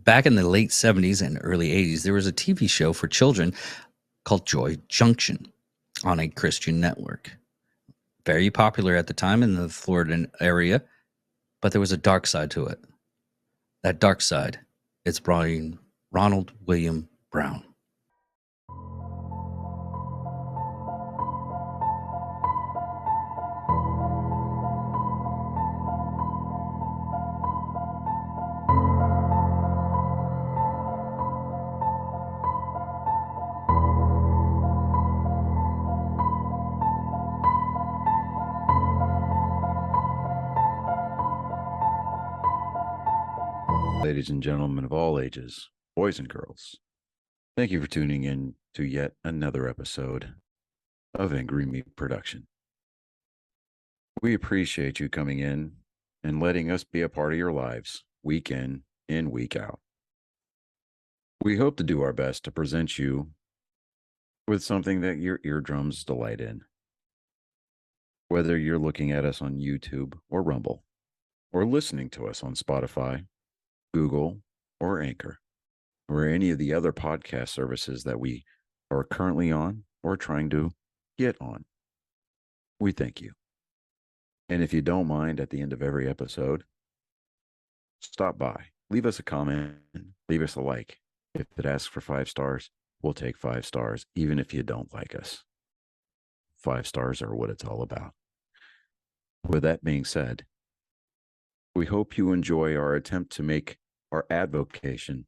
Back in the late 70s and early 80s, there was a TV show for children called Joy Junction on a Christian network. Very popular at the time in the Florida area, but there was a dark side to it. That dark side is Brian Ronald William Brown. Ladies and gentlemen of all ages, boys and girls, thank you for tuning in to yet another episode of Angry Meat Production. We appreciate you coming in and letting us be a part of your lives week in and week out. We hope to do our best to present you with something that your eardrums delight in. Whether you're looking at us on YouTube or Rumble, or listening to us on Spotify, Google, or Anchor, or any of the other podcast services that we are currently on or trying to get on. We thank you. And if you don't mind, at the end of every episode, stop by, leave us a comment, leave us a like. If it asks for 5 stars, we'll take 5 stars, even if you don't like us. 5 stars are what it's all about. With that being said, we hope you enjoy our attempt to make our advocation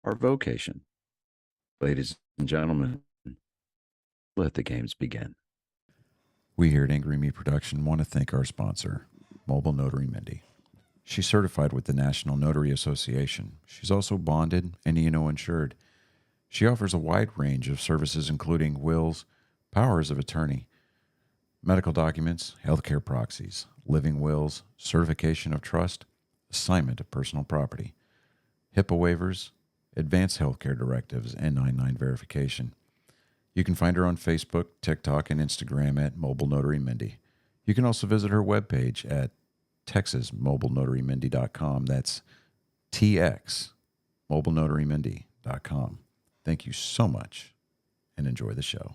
our vocation. Ladies and gentlemen, let the games begin. We here at Angry Me Production want to thank our sponsor, Mobile Notary Mindy. She's certified with the National Notary Association. She's also bonded and E&O insured. She offers a wide range of services including wills, powers of attorney, medical documents, healthcare proxies, living wills, certification of trust, assignment of personal property, HIPAA waivers, advanced healthcare directives, and 9/9 verification. You can find her on Facebook, TikTok, and Instagram at Mobile Notary Mindy. You can also visit her webpage at TexasMobileNotaryMindy.com. That's TXMobileNotaryMindy.com. Thank you so much and enjoy the show.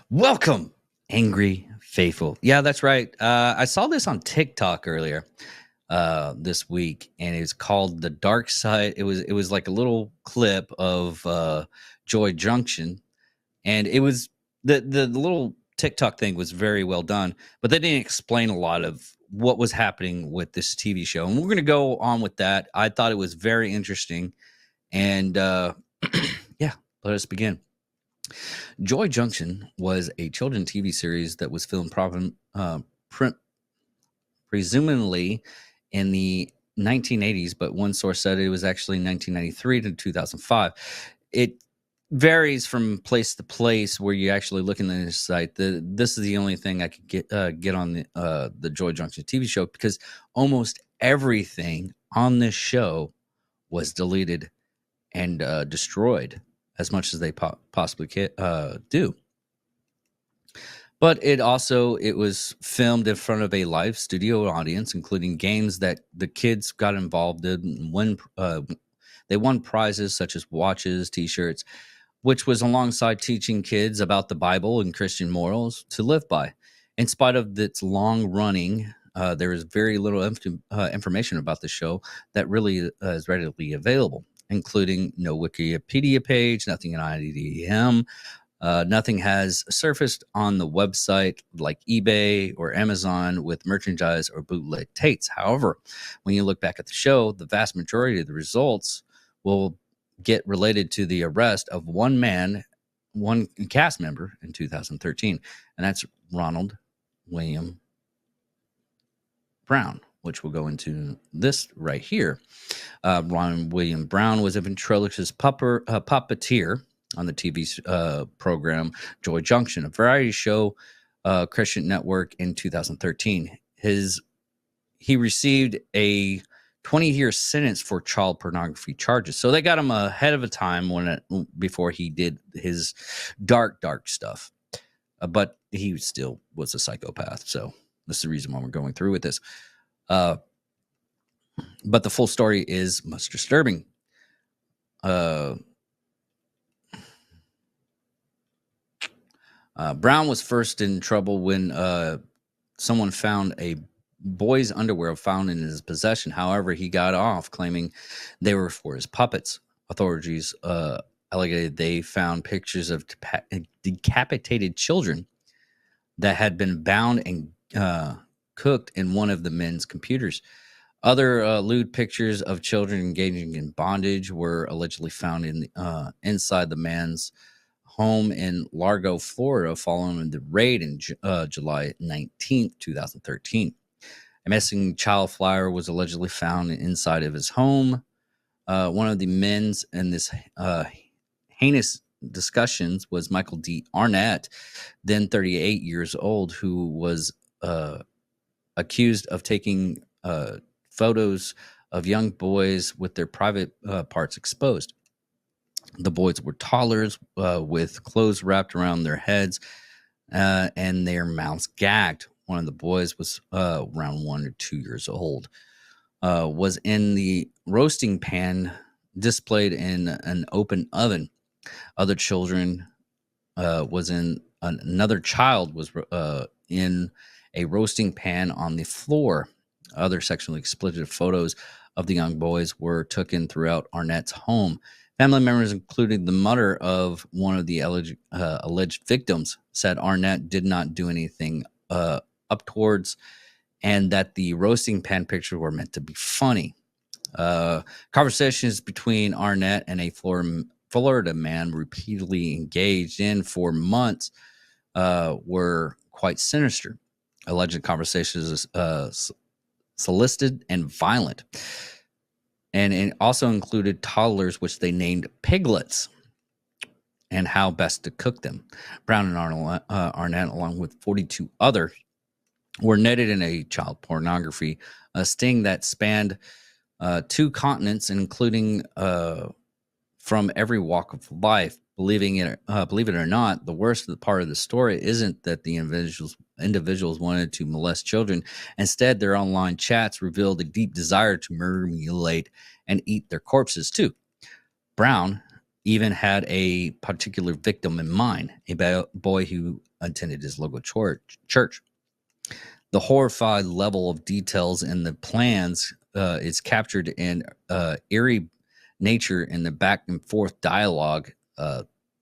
Welcome, Angry Faithful. Yeah, that's right. I saw this on TikTok earlier this week, and it's called The Dark Side. It was like a little clip of Joy Junction, and it was the little TikTok thing was very well done, but they didn't explain a lot of what was happening with this TV show. And we're going to go on with that. I thought it was very interesting, and yeah, let us begin. Joy Junction was a children's TV series that was filmed presumably in the 1980s, but one source said it was actually 1993 to 2005. It varies from place to place where you actually look in the site. This is the only thing I could get on the Joy Junction TV show, because almost everything on this show was deleted and destroyed, as much as they possibly do. But it was filmed in front of a live studio audience, including games that the kids got involved in. They won prizes such as watches, T-shirts, which was alongside teaching kids about the Bible and Christian morals to live by. In spite of its long running, there is very little information about the show that really is readily available, including no Wikipedia page, nothing in IDM. Nothing has surfaced on the website like eBay or Amazon with merchandise or bootleg tapes. However, when you look back at the show, the vast majority of the results will get related to the arrest of one cast member in 2013, and that's Ronald William Brown, which we'll go into this right here. Ronald William Brown was a ventriloquist puppeteer on the TV program Joy Junction, a variety show, Christian network, in 2013. He received a 20-year sentence for child pornography charges. So they got him ahead of a time before he did his dark stuff. But he still was a psychopath. So that's the reason why we're going through with this. But the full story is much disturbing. Uh, Brown was first in trouble when someone found a boy's underwear found in his possession. However, he got off claiming they were for his puppets. Authorities alleged they found pictures of decapitated children that had been bound and cooked in one of the men's computers. Other lewd pictures of children engaging in bondage were allegedly found inside the man's home in Largo, Florida, following the raid in July 19th, 2013. A missing child flyer was allegedly found inside of his home. One of the men's in this heinous discussions was Michael D. Arnett, then 38 years old, who was accused of taking photos of young boys with their private parts exposed. The boys were toddlers with clothes wrapped around their heads and their mouths gagged. One of the boys was around 1 or 2 years old. Was in the roasting pan displayed in an open oven. Other children was in another child was in a roasting pan on the floor. Other sexually explicit photos of the young boys were taken throughout Arnett's home. Family members, including the mother of one of the alleged victims, said Arnett did not do anything up towards, and that the roasting pan pictures were meant to be funny. Conversations between Arnett and a Florida man repeatedly engaged in for months were quite sinister. Alleged conversations solicited and violent, and it also included toddlers, which they named piglets, and how best to cook them. Brown and Arnett, along with 42 others, were netted in a child pornography sting that spanned 2 continents, including from every walk of life. Believe it or not, the worst part of the story isn't that the individuals wanted to molest children. Instead, their online chats revealed a deep desire to murder, mutilate, and eat their corpses too. Brown even had a particular victim in mind, a boy who attended his local church. The horrified level of details in the plans is captured in eerie nature in the back and forth dialogue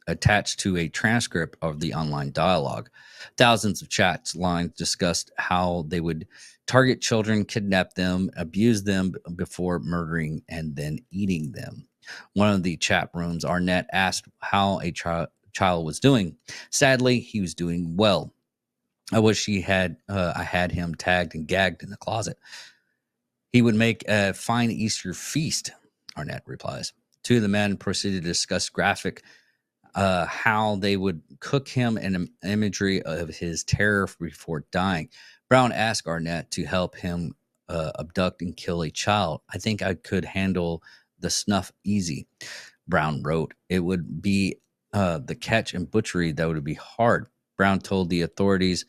attached to a transcript of the online dialogue. Thousands of chat lines discussed how they would target children, kidnap them, abuse them before murdering, and then eating them. One of the chat rooms, Arnett asked how a child was doing. Sadly, he was doing well. I wish I had him tagged and gagged in the closet. He would make a fine Easter feast, Arnett replies. 2 of the men proceeded to discuss graphic how they would cook him and imagery of his terror before dying. Brown asked Arnett to help him abduct and kill a child. I think I could handle the snuff easy, Brown wrote. It would be the catch and butchery that would be hard. Brown told the authorities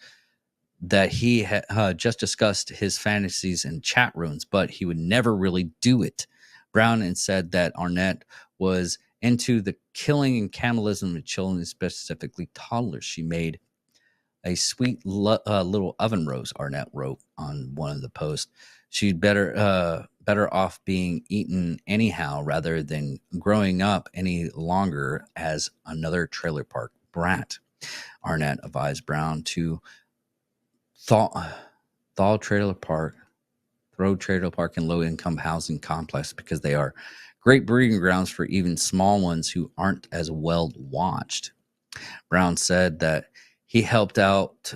that he had just discussed his fantasies in chat rooms, but he would never really do it. Brown and said that Arnett was into the killing and cannibalism of children, specifically toddlers. She made a sweet little oven roast, Arnett wrote on one of the posts. She'd better off being eaten anyhow rather than growing up any longer as another trailer park brat. Arnett advised Brown to throw trailer park in low-income housing complex because they are great breeding grounds for even small ones who aren't as well watched. Brown said that he helped out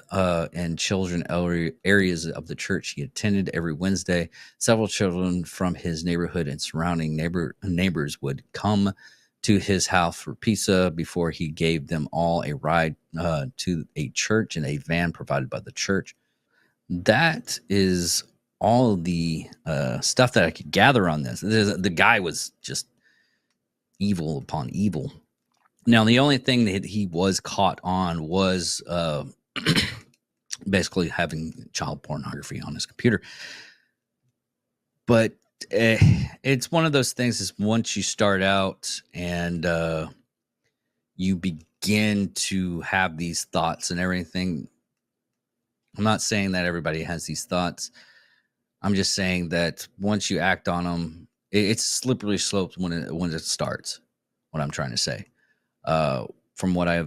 in children areas of the church he attended every Wednesday. Several children from his neighborhood and surrounding neighbors would come to his house for pizza before he gave them all a ride to a church in a van provided by the church. That is all the stuff that I could gather on this. The guy was just evil upon evil. Now, the only thing that he was caught on was basically having child pornography on his computer. But it's one of those things is once you start out and you begin to have these thoughts and everything. I'm not saying that everybody has these thoughts. I'm just saying that once you act on them, it's slippery slopes when it starts. What I'm trying to say, uh, from what I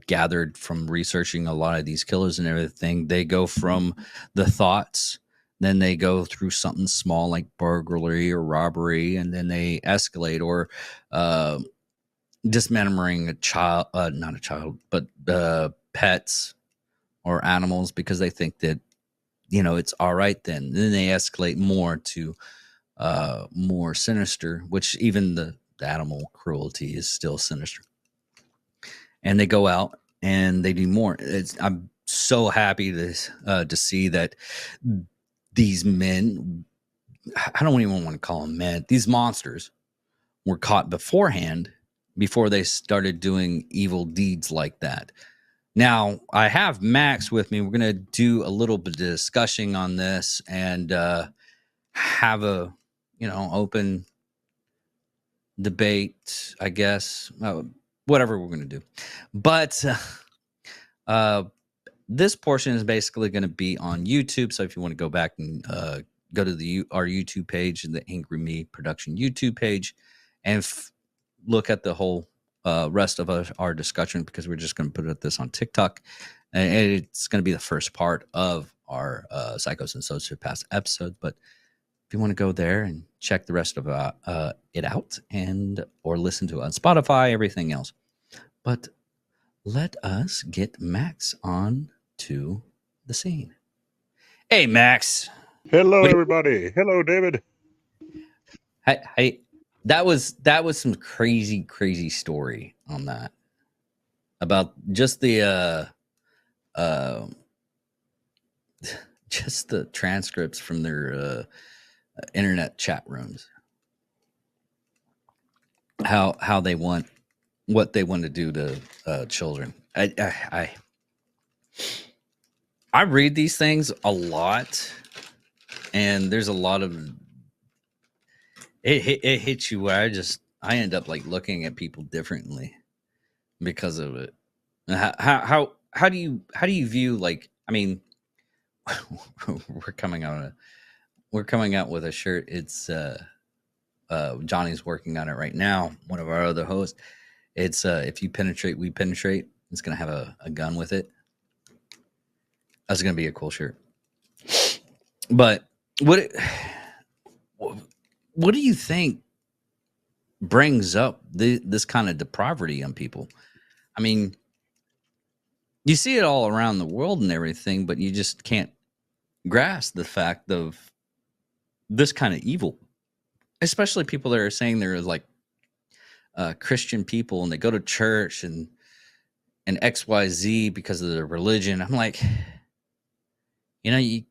gathered from researching a lot of these killers and everything, they go from the thoughts, then they go through something small like burglary or robbery, and then they escalate or uh, dismembering a child, not a child, but pets or animals because they think that it's all right. Then they escalate more to more sinister, which even the animal cruelty is still sinister. And they go out and they do more. I'm so happy to see that these men, I don't even want to call them men, these monsters were caught beforehand before they started doing evil deeds like that. Now, I have Max with me. We're going to do a little bit of discussion on this and have a, open debate, I guess. Whatever we're going to do. But uh, this portion is basically going to be on YouTube. So if you want to go back and go to our YouTube page, the Angry Me Production YouTube page, and look at the whole rest of our discussion, because we're just going to put this on TikTok, and it's going to be the first part of our Psychos and Sociopaths episode. But if you want to go there and check the rest of it out, and or listen to it on Spotify, everything else. But let us get Max on to the scene. Hey, Max. Hello, What do everybody. Hello, David. hey, that was some crazy story on that about just the uh just the transcripts from their internet chat rooms. How they want what they want to do to children. I read these things a lot, and there's a lot of it hits you where I end up like looking at people differently because of it. How do you view, like, I mean, we're coming out we're coming out with a shirt. It's Johnny's working on it right now, one of our other hosts. It's if you penetrate, we penetrate. It's gonna have a gun with it. That's gonna be a cool shirt. But what what do you think brings up this kind of depravity on people? I mean, you see it all around the world and everything, but you just can't grasp the fact of this kind of evil, especially people that are saying they're like Christian people and they go to church and XYZ because of their religion. I'm like, you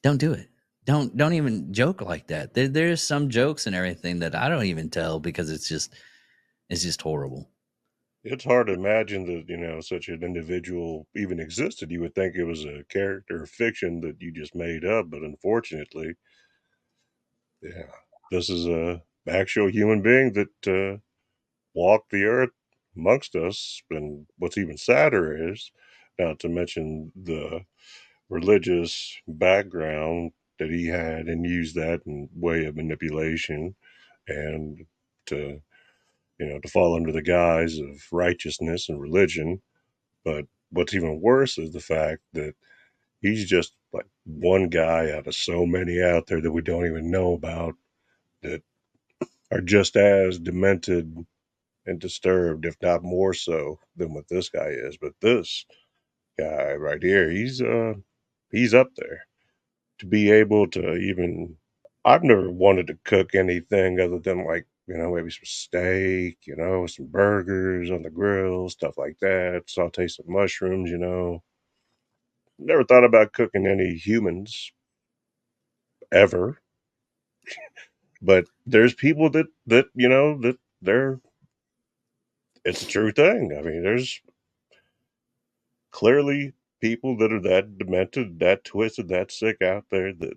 don't do it. Don't even joke like that. There's some jokes and everything that I don't even tell because it's just horrible. It's hard to imagine that, such an individual even existed. You would think it was a character of fiction that you just made up, but unfortunately, yeah, this is a actual human being that walked the earth amongst us. And what's even sadder is, not to mention the religious background that he had and used that in way of manipulation and to to fall under the guise of righteousness and religion. But what's even worse is the fact that he's just like one guy out of so many out there that we don't even know about that are just as demented and disturbed, if not more so, than what this guy is. But this guy right here, he's up there. To be able to even, I've never wanted to cook anything other than like, maybe some steak, some burgers on the grill, stuff like that, saute some mushrooms. Never thought about cooking any humans ever, but there's people that they're it's a true thing. I mean, there's clearly people that are that demented, that twisted, that sick out there that,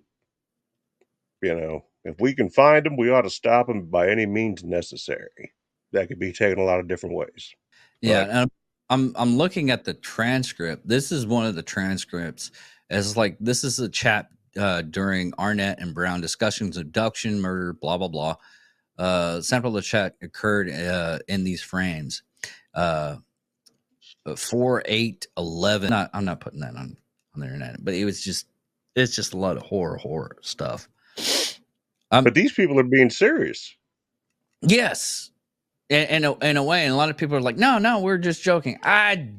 If we can find them, we ought to stop them by any means necessary. That could be taken a lot of different ways. Yeah, But and I'm looking at the transcript. This is one of the transcripts. As like this is a chat during Arnett and Brown discussions, abduction, murder, blah blah blah. Sample of the chat occurred in these frames. 4, 8, 11. I'm not putting that on the internet, but it's just a lot of horror stuff. but these people are being serious. Yes, in a way, and a lot of people are like, no, we're just joking. I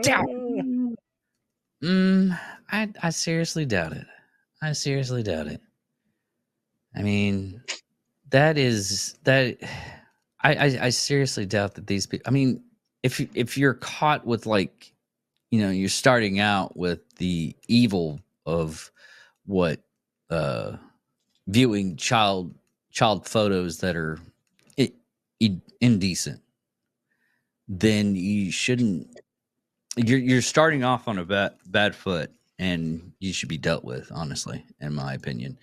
doubt. I seriously doubt it. I seriously doubt it. I mean, that is that. I seriously doubt that these people. I mean, if you're caught with like, you're starting out with the evil of what viewing child photos that are indecent, then you shouldn't. You're starting off on a bad foot, and you should be dealt with. Honestly, in my opinion,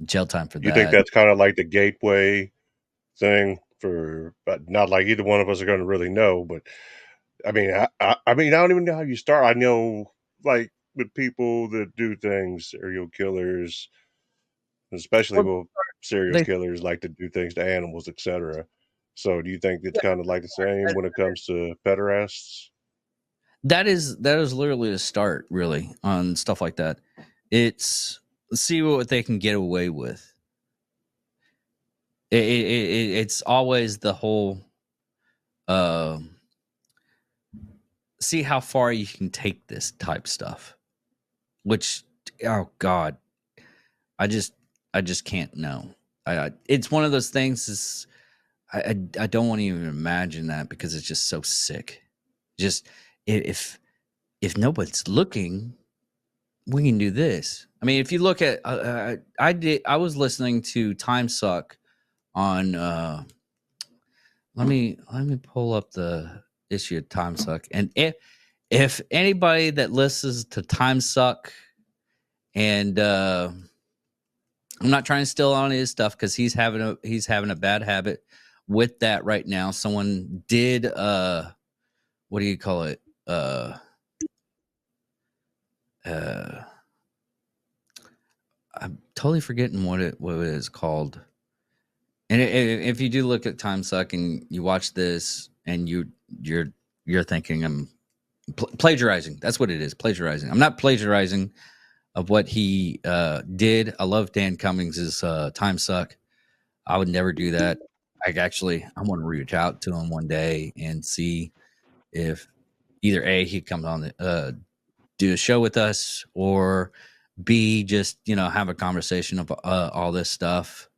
jail time for You think that. that's kind of like the gateway thing for, but not like either one of us are going to really know. But I mean, I don't even know how you start. I know, like with people that do things, serial killers, especially Well, with serial they killers, like to do things to animals, etc. So, do you think it's kind of like the same when it comes to pederasts? that is literally a start, really, on stuff like that. It's see what they can get away with. It's always the whole uh, see how far you can take this type stuff. Which, oh god, I just I just can't know. It's one of those things. Is I don't want to even imagine that because it's just so sick. Just if nobody's looking, we can do this. I mean, if you look at, I was listening to Time Suck on. Let me pull up the issue of Time Suck, and if anybody that listens to Time Suck, and I'm not trying to steal on his stuff because he's having a bad habit with that right now. Someone did what do you call it? Uh I'm totally forgetting what it is called. And if you do look at Time Suck and you watch this and you're thinking I'm plagiarizing. That's what it is, plagiarizing. I'm not plagiarizing of what he did. I love Dan Cummings's Time Suck. I would never do that. I want to reach out to him one day and see if either A, he comes on the do a show with us, or B, just have a conversation of all this stuff.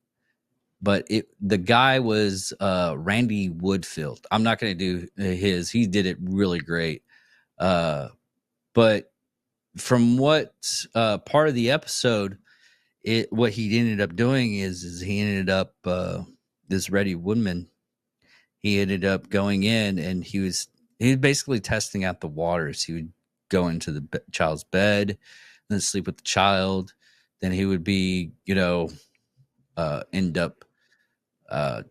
But the guy was Randy Woodfield. I'm not going to do his. He did it really great. But from what part of the episode, what he ended up doing is he ended up this Reddy Woodman. He ended up going in and he was basically testing out the waters. He would go into the child's bed, then sleep with the child. Then he would be, end up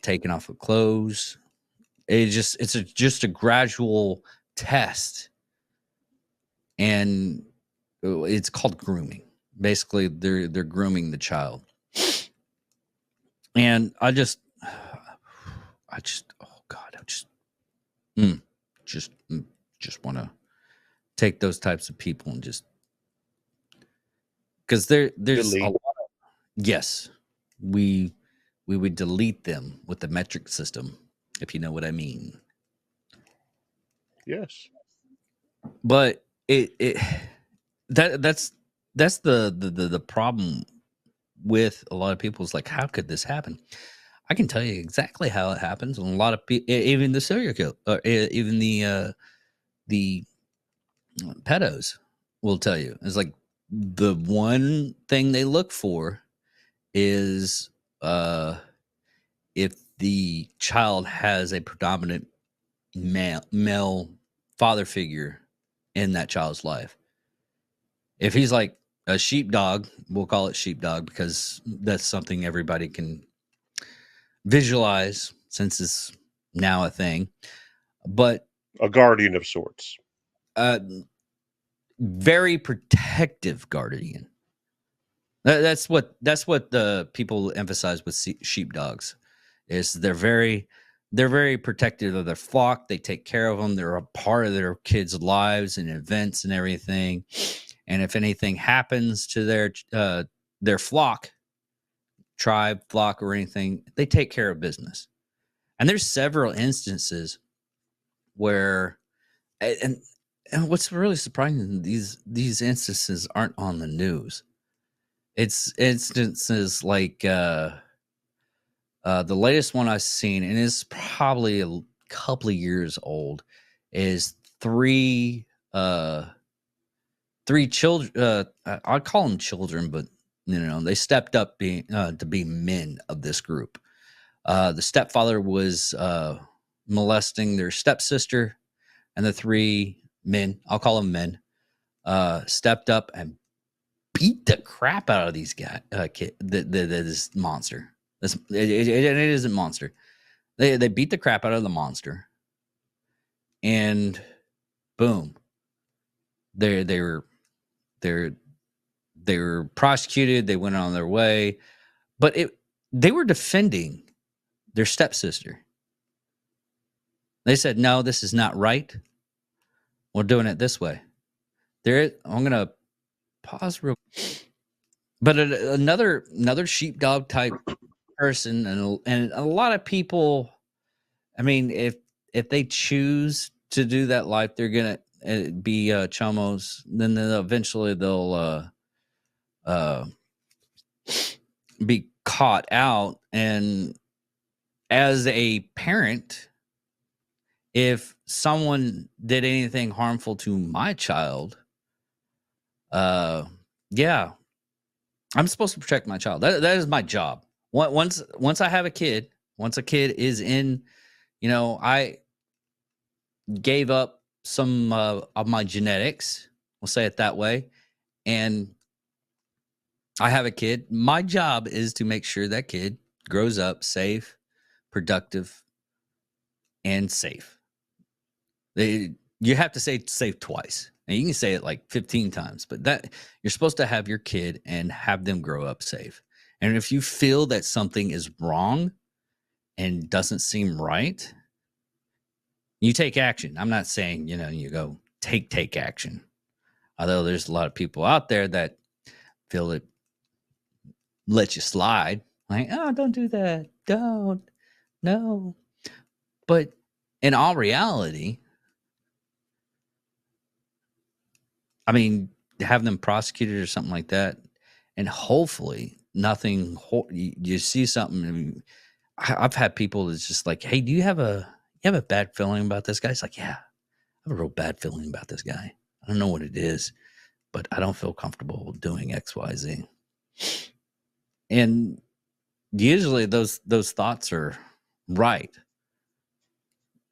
taking off of clothes. Just a gradual test, and it's called grooming. Basically, they're grooming the child, and I just oh god, just want to take those types of people and just because there's a Delete. lot. Yes, we would delete them with the metric system, if you know what I mean. Yes. But that's the problem with a lot of people is like, how could this happen? I can tell you exactly how it happens, and a lot of people, even the serial killer, even the pedos, will tell you. It's like the one thing they look for is if the child has a predominant male father figure in that child's life. If he's like a sheepdog. We'll call it sheepdog because that's something everybody can visualize since it's now a thing. But A guardian of sorts. Very protective guardian. That's what the people emphasize with sheepdogs is they're very protective of their flock. They take care of them. They're a part of their kids' lives and events and everything. And if anything happens to their flock, tribe, flock, or anything, they take care of business. And there's several instances where, and what's really surprising, these instances aren't on the news. It's instances like the latest one I've seen, and it's probably a couple of years old, is three children. I call them children, but they stepped up to be men of this group. The stepfather was molesting their stepsister, and the three men, I'll call them men, stepped up and beat the crap out of these guys. This monster. It isn't monster. They beat the crap out of the monster, and boom, they were prosecuted. They went on their way, but they were defending their stepsister. They said, "No, this is not right. We're doing it this way." I'm gonna pause real. But another sheepdog type person, and a lot of people, I mean, if they choose to do that life, they're gonna be chomos. Then eventually they'll be caught out. And as a parent, if someone did anything harmful to my child, yeah, I'm supposed to protect my child. That is my job. Once I have a kid, once a kid is in, I gave up some of my genetics, we'll say it that way, and I have a kid. My job is to make sure that kid grows up safe, productive, and safe. You have to say safe twice. And you can say it like 15 times, but that you're supposed to have your kid and have them grow up safe. And if you feel that something is wrong and doesn't seem right, you take action. I'm not saying, you go take action. Although there's a lot of people out there that feel it let you slide. Like, oh, don't do that. Don't. No. But in all reality, I mean, have them prosecuted or something like that, and hopefully nothing. You see something. I mean, I've had people that's just like, "Hey, do you have a bad feeling about this guy?" It's like, "Yeah, I have a real bad feeling about this guy. I don't know what it is, but I don't feel comfortable doing X, Y, Z." And usually those thoughts are right,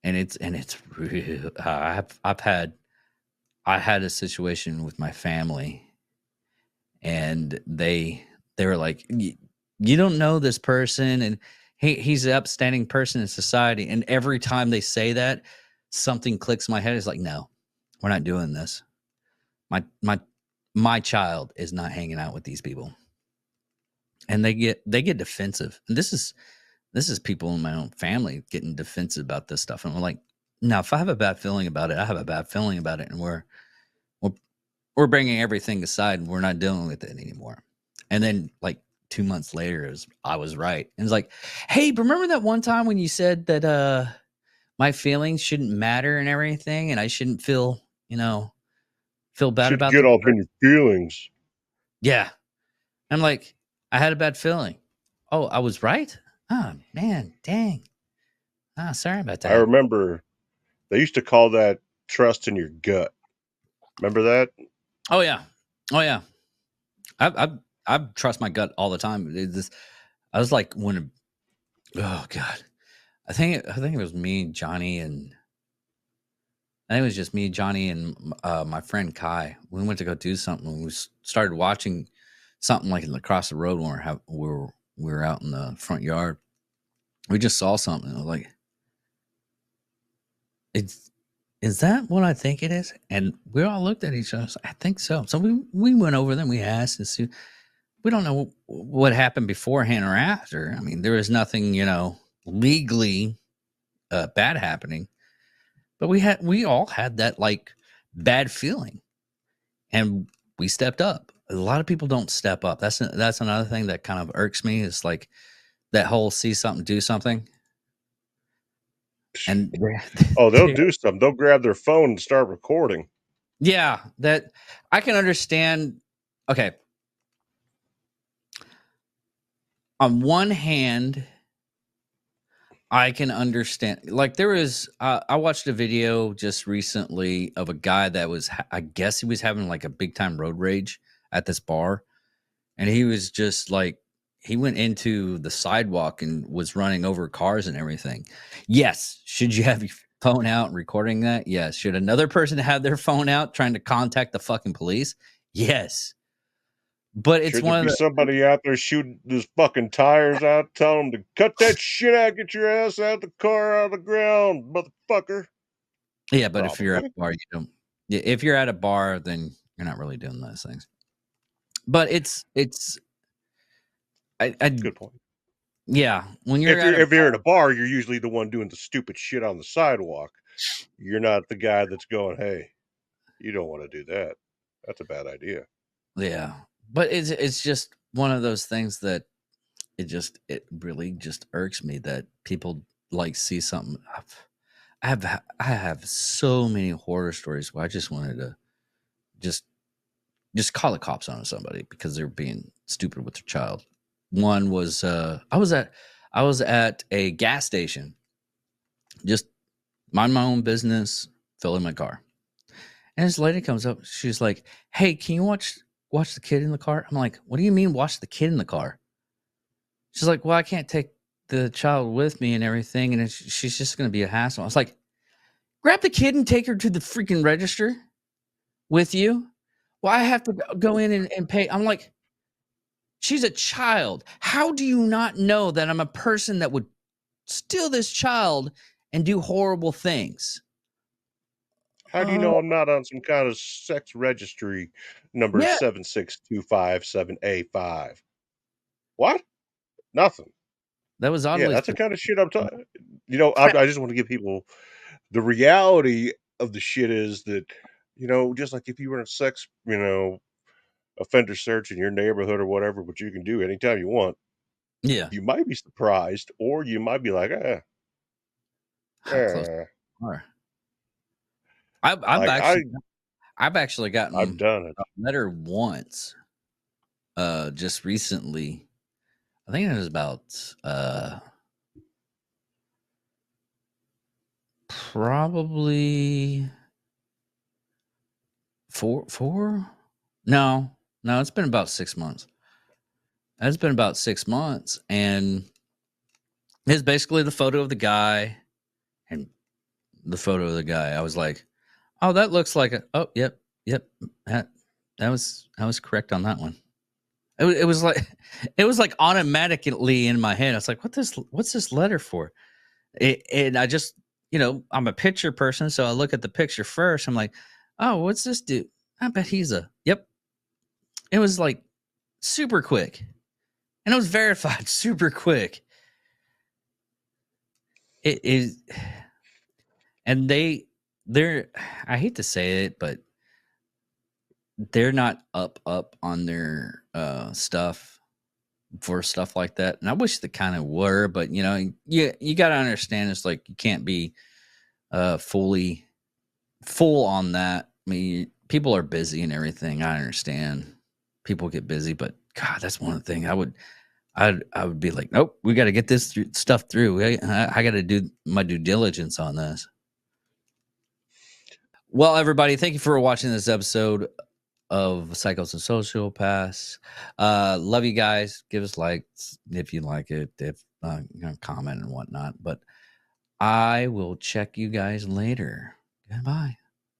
and it's real. I had a situation with my family, and they were like, you don't know this person, and he's an upstanding person in society. And every time they say that, something clicks in my head. It's like, no, we're not doing this. My child is not hanging out with these people. And they get defensive. And this is people in my own family getting defensive about this stuff. And we're like, no, if I have a bad feeling about it, I have a bad feeling about it, and we're bringing everything aside, and we're not dealing with it anymore. And then like 2 months later, I was right. And it's like, hey, remember that one time when you said that my feelings shouldn't matter and everything, and I shouldn't feel bad Should about get them? off in your feelings. Yeah. I'm like, I had a bad feeling. Oh, I was right? Oh, man, dang. Sorry about that. I remember they used to call that trust in your gut. Remember that? Oh, yeah. I trust my gut all the time. I was like, oh God, I think it was me, Johnny, and I think it was just me, Johnny, and my friend Kai. We went to go do something. We started watching something like across the road when we were out in the front yard. We just saw something. I was like, is that what I think it is? And we all looked at each other. I think so. So we went over them. We asked and see. We don't know what happened beforehand or after. I mean, there was nothing, legally bad happening, but we all had that like bad feeling, and we stepped up. A lot of people don't step up. That's another thing that kind of irks me. Is like that whole see something, do something, and Oh, they'll do something. They'll grab their phone and start recording. yeah, that I can understand. Okay, on one hand, I can understand. Like there was, I watched a video just recently of a guy that was, I guess he was having like a big time road rage at this bar, and he was just like, he went into the sidewalk and was running over cars and everything. Yes, should you have your phone out and recording that? Yes. Should another person have their phone out trying to contact the fucking police? Yes. But it's Should there one of be the, somebody out there shooting his fucking tires out, telling them to cut that shit out, get your ass out the car, out of the ground, motherfucker? yeah. But if you're at Probably. a bar, you don't. Yeah, if you're at a bar, then you're not really doing those things. But it's I Good point. yeah. When you're at a If you're at a bar, you're usually the one doing the stupid shit on the sidewalk. You're not the guy that's going, "Hey, you don't want to do that. That's a bad idea." yeah, but it's just one of those things that it really just irks me that people like see something. I have so many horror stories where I just wanted to just call the cops on somebody because they're being stupid with their child. One was I was at a gas station, just mind my own business, filling my car. And this lady comes up, she's like, "Hey, can you watch the kid in the car?" I'm like, "What do you mean watch the kid in the car?" She's like, "Well, I can't take the child with me and everything, and she's just going to be a hassle." I was like, "Grab the kid and take her to the freaking register with you." Well, I have to go in and pay. I'm like, "She's a child. How do you not know that I'm a person that would steal this child and do horrible things?" How do you know I'm not on some kind of sex registry number Yeah, 76257A5? What? Nothing. that was Yeah, oddly that's the specific. kind of shit I'm talking. I just want to give people the reality of the shit is that, just like if you were in a sex, offender search in your neighborhood or whatever, which you can do anytime you want, Yeah. you might be surprised, or you might be like, How close eh. we are. I've I've Like actually I've actually I've gotten done it. a letter once, just recently. I think it was about probably four. No, it's been about 6 months. It's been about 6 months, and it's basically the photo of the guy and the photo of the guy. I was like, "Oh, that looks like a." Oh, yep. That was correct on that one. It was like it was like automatically in my head. I was like, what's this letter for?" And I just, I'm a picture person, so I look at the picture first. I'm like, "Oh, what's this dude? I bet he's a." Yep. It was like super quick, and it was verified super quick. It is, and they're. I hate to say it, but they're not up on their stuff for stuff like that. And I wish they kind of were, but you got to understand, it's like you can't be fully full on that. I mean, people are busy and everything. I understand people get busy, but God, that's one thing I would be like, nope, we got to get this stuff through. I got to do my due diligence on this. Well, everybody, thank you for watching this episode of Psychos and Sociopaths. Love you guys. Give us likes if you like it, if comment and whatnot. But I will check you guys later. Goodbye.